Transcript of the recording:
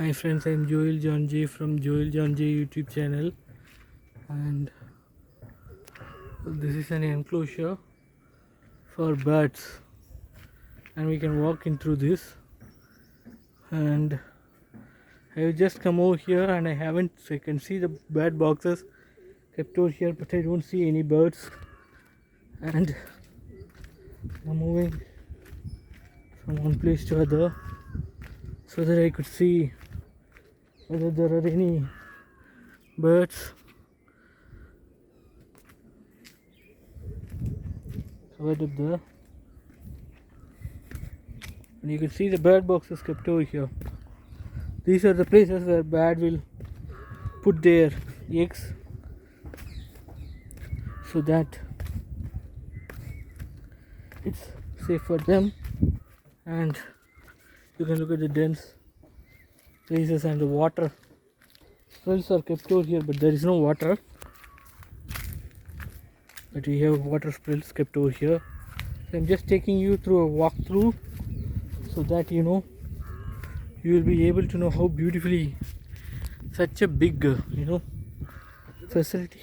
Hi friends, I'm Joel John J from Joel John J YouTube channel, and this is an enclosure for birds, and we can walk in through this. And I have just come over here, and I can see the bird boxes kept over here, but I don't see any birds. And I'm moving from one place to other so that I could see whether there are any birds. Right up there, and you can see the bird boxes kept over here. These are the places where bird will put their eggs so that it's safe for them. And you can look at the dense places, and the water sprills are kept over here, but there is no water. But we have water sprills kept over here. So I'm just taking you through a walkthrough so that you will be able to know how beautifully such a big facility